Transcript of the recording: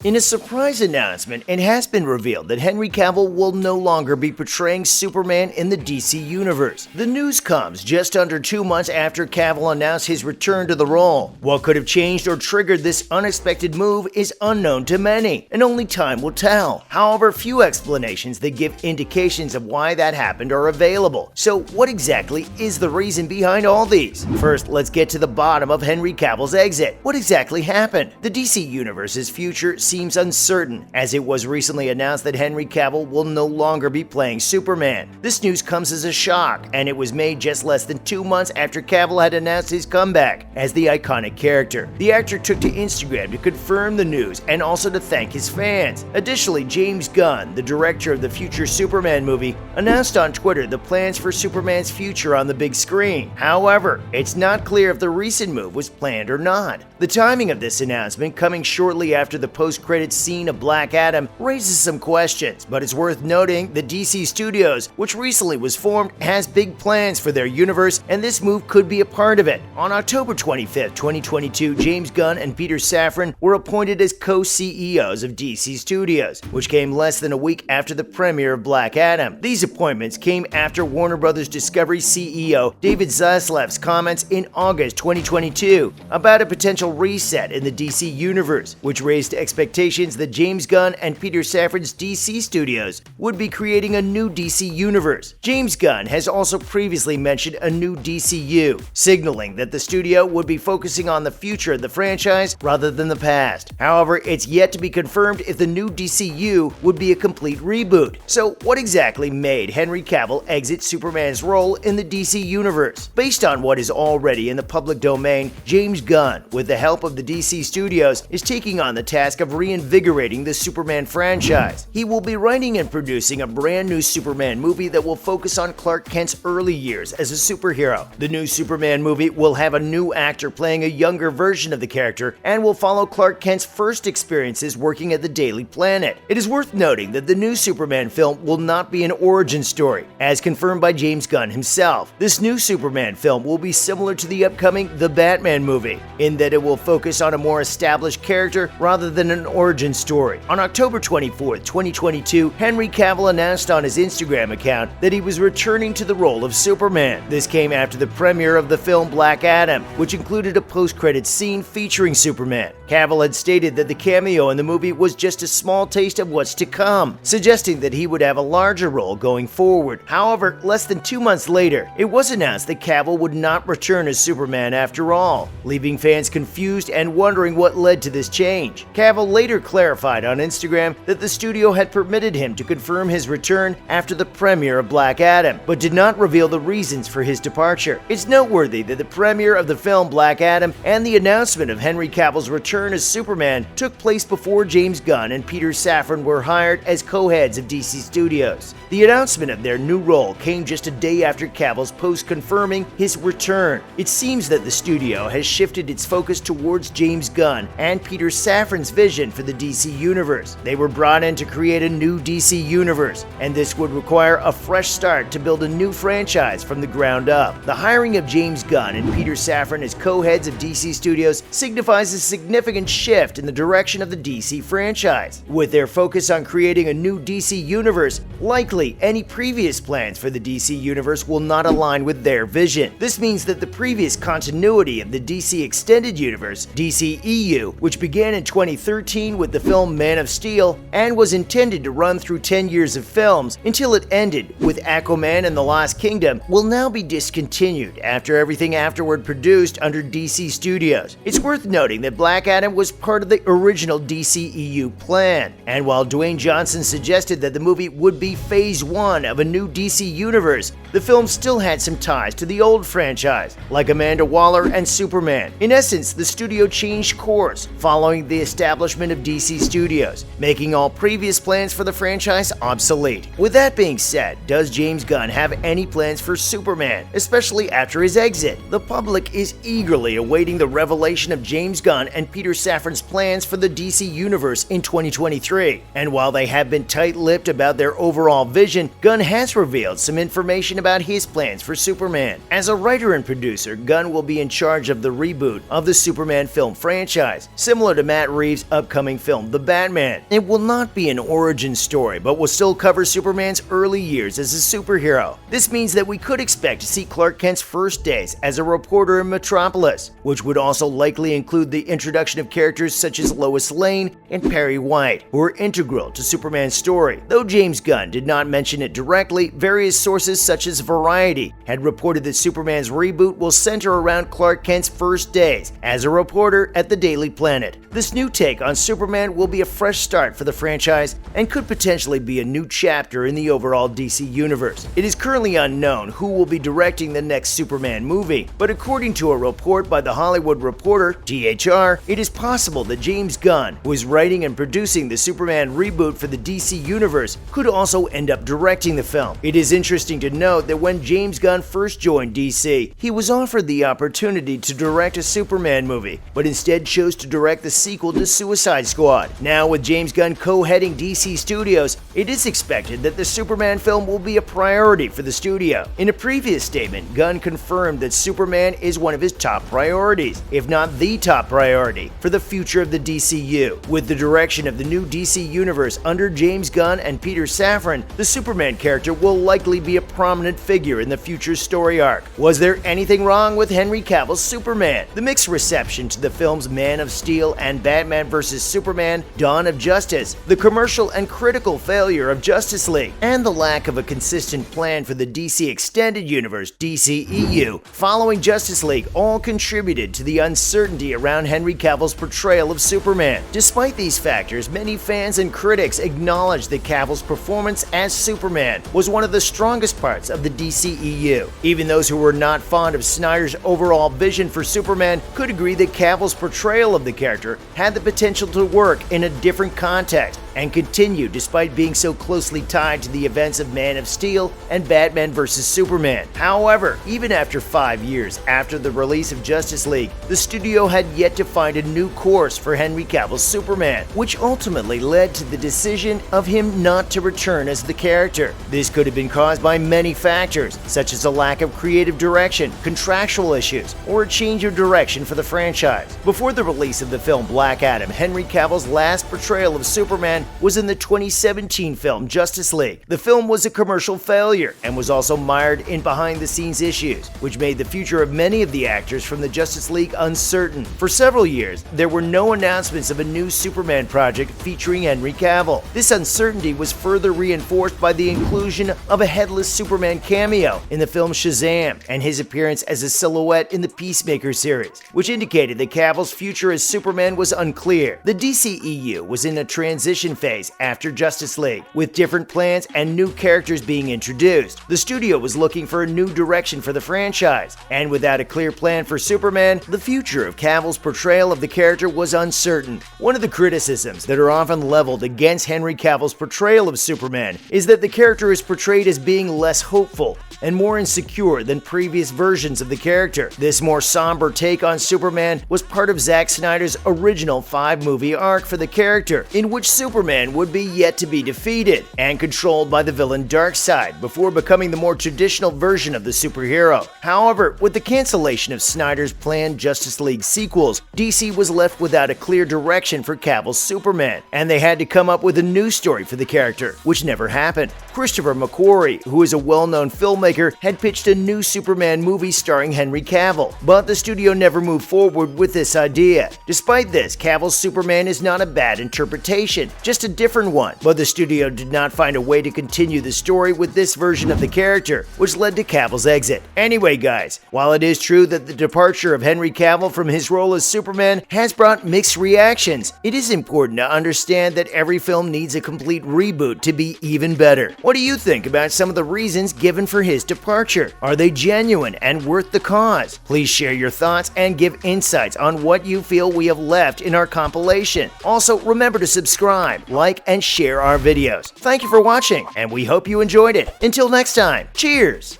In a surprise announcement, it has been revealed that Henry Cavill will no longer be portraying Superman in the DC Universe. The news comes just under 2 months after Cavill announced his return to the role. What could have changed or triggered this unexpected move is unknown to many, and only time will tell. However, few explanations that give indications of why that happened are available. So what exactly is the reason behind all these? First, let's get to the bottom of Henry Cavill's exit. What exactly happened? The DC Universe's future seems uncertain, as it was recently announced that Henry Cavill will no longer be playing Superman. This news comes as a shock, and it was made just less than 2 months after Cavill had announced his comeback as the iconic character. The actor took to Instagram to confirm the news and also to thank his fans. Additionally, James Gunn, the director of the future Superman movie, announced on Twitter the plans for Superman's future on the big screen. However, it's not clear if the recent move was planned or not. The timing of this announcement, coming shortly after the post-credits scene of Black Adam, raises some questions, but it's worth noting that DC Studios, which recently was formed, has big plans for their universe, and this move could be a part of it. On October 25, 2022, James Gunn and Peter Safran were appointed as co-CEOs of DC Studios, which came less than a week after the premiere of Black Adam. These appointments came after Warner Bros. Discovery CEO David Zaslav's comments in August 2022 about a potential reset in the DC universe, which raised expectations that James Gunn and Peter Safran's DC Studios would be creating a new DC universe. James Gunn has also previously mentioned a new DCU, signaling that the studio would be focusing on the future of the franchise rather than the past. However, it's yet to be confirmed if the new DCU would be a complete reboot. So what exactly made Henry Cavill exit Superman's role in the DC universe? Based on what is already in the public domain, James Gunn, with the help of the DC Studios, is taking on the task of reinvigorating the Superman franchise. He will be writing and producing a brand new Superman movie that will focus on Clark Kent's early years as a superhero. The new Superman movie will have a new actor playing a younger version of the character and will follow Clark Kent's first experiences working at the Daily Planet. It is worth noting that the new Superman film will not be an origin story, as confirmed by James Gunn himself. This new Superman film will be similar to the upcoming The Batman movie, in that it will focus on a more established character rather than an origin story. On October 24, 2022, Henry Cavill announced on his Instagram account that he was returning to the role of Superman. This came after the premiere of the film Black Adam, which included a post-credits scene featuring Superman. Cavill had stated that the cameo in the movie was just a small taste of what's to come, suggesting that he would have a larger role going forward. However, less than 2 months later, it was announced that Cavill would not return as Superman after all, leaving fans confused and wondering what led to this change. Cavill later clarified on Instagram that the studio had permitted him to confirm his return after the premiere of Black Adam, but did not reveal the reasons for his departure. It's noteworthy that the premiere of the film Black Adam and the announcement of Henry Cavill's return as Superman took place before James Gunn and Peter Safran were hired as co-heads of DC Studios. The announcement of their new role came just a day after Cavill's post confirming his return. It seems that the studio has shifted its focus towards James Gunn and Peter Safran's vision for the DC universe. They were brought in to create a new DC universe, and this would require a fresh start to build a new franchise from the ground up. The hiring of James Gunn and Peter Safran as co-heads of DC Studios signifies a significant shift in the direction of the DC franchise. With their focus on creating a new DC universe, likely any previous plans for the DC universe will not align with their vision. This means that the previous continuity of the DC Extended Universe, DCEU, which began in 2013 with the film Man of Steel and was intended to run through 10 years of films until it ended with Aquaman and the Lost Kingdom, will now be discontinued after everything afterward produced under DC Studios. It's worth noting that Black Adam was part of the original DCEU plan, and while Dwayne Johnson suggested that the movie would be phase 1 of a new DC universe, the film still had some ties to the old franchise, like Amanda Waller and Superman. In essence, the studio changed course following the establishment of DC Studios, making all previous plans for the franchise obsolete. With that being said, does James Gunn have any plans for Superman, especially after his exit? The public is eagerly awaiting the revelation of James Gunn and Peter Safran's plans for the DC universe in 2023. And while they have been tight-lipped about their overall vision, Gunn has revealed some information information about his plans for Superman. As a writer and producer, Gunn will be in charge of the reboot of the Superman film franchise, similar to Matt Reeves' upcoming film The Batman. It will not be an origin story, but will still cover Superman's early years as a superhero. This means that we could expect to see Clark Kent's first days as a reporter in Metropolis, which would also likely include the introduction of characters such as Lois Lane and Perry White, who are integral to Superman's story. Though James Gunn did not mention it directly, various sources such as Variety had reported that Superman's reboot will center around Clark Kent's first days as a reporter at the Daily Planet. This new take on Superman will be a fresh start for the franchise and could potentially be a new chapter in the overall DC universe. It is currently unknown who will be directing the next Superman movie, but according to a report by The Hollywood Reporter, THR, it is possible that James Gunn, who is writing and producing the Superman reboot for the DC universe, could also end up directing the film. It is interesting to note that when James Gunn first joined DC, he was offered the opportunity to direct a Superman movie, but instead chose to direct the sequel to Suicide Squad. Now, with James Gunn co-heading DC Studios, it is expected that the Superman film will be a priority for the studio. In a previous statement, Gunn confirmed that Superman is one of his top priorities, if not the top priority, for the future of the DCU. With the direction of the new DC universe under James Gunn and Peter Safran, the Superman character will likely be a prominent figure in the future story arc. Was there anything wrong with Henry Cavill's Superman? The mixed reception to the films Man of Steel and Batman vs. Superman: Dawn of Justice, the commercial and critical failure of Justice League, and the lack of a consistent plan for the DC Extended Universe (DCEU) following Justice League all contributed to the uncertainty around Henry Cavill's portrayal of Superman. Despite these factors, many fans and critics acknowledge that Cavill's performance as Superman was one of the strongest parts of the DCEU. Even those who were not fond of Snyder's overall vision for Superman could agree that Cavill's portrayal of the character had the potential to work in a different context and continue despite being so closely tied to the events of Man of Steel and Batman vs. Superman. However, even after 5 years after the release of Justice League, the studio had yet to find a new course for Henry Cavill's Superman, which ultimately led to the decision of him not to return as the character. This could have been caused by many factors, such as a lack of creative direction, contractual issues, or a change of direction for the franchise. Before the release of the film Black Adam, Henry Cavill's last portrayal of Superman was in the 2017 film Justice League. The film was a commercial failure and was also mired in behind-the-scenes issues, which made the future of many of the actors from the Justice League uncertain. For several years, there were no announcements of a new Superman project featuring Henry Cavill. This uncertainty was further reinforced by the inclusion of a headless Superman cameo in the film Shazam and his appearance as a silhouette in the Peacemaker series, which indicated that Cavill's future as Superman was unclear. The DCEU was in a transition phase after Justice League, with different plans and new characters being introduced. The studio was looking for a new direction for the franchise, and without a clear plan for Superman, the future of Cavill's portrayal of the character was uncertain. One of the criticisms that are often leveled against Henry Cavill's portrayal of Superman is that the character is portrayed as being less hopeful and more insecure than previous versions of the character. This more somber take on Superman was part of Zack Snyder's original 5-movie arc for the character, in which Superman would be yet to be defeated and controlled by the villain Darkseid before becoming the more traditional version of the superhero. However, with the cancellation of Snyder's planned Justice League sequels, DC was left without a clear direction for Cavill's Superman, and they had to come up with a new story for the character, which never happened. Christopher McQuarrie, who is a well-known filmmaker, had pitched a new Superman movie starring Henry Cavill, but the studio never moved forward with this idea. Despite this, Cavill's Superman is not a bad interpretation, just a different one, but the studio did not find a way to continue the story with this version of the character, which led to Cavill's exit. Anyway guys, while it is true that the departure of Henry Cavill from his role as Superman has brought mixed reactions, it is important to understand that every film needs a complete reboot to be even better. What do you think about some of the reasons given for his departure? Are they genuine and worth the cause? Please share your thoughts and give insights on what you feel we have left in our compilation. Also, remember to subscribe, like, and share our videos. Thank you for watching, and we hope you enjoyed it. Until next time, cheers!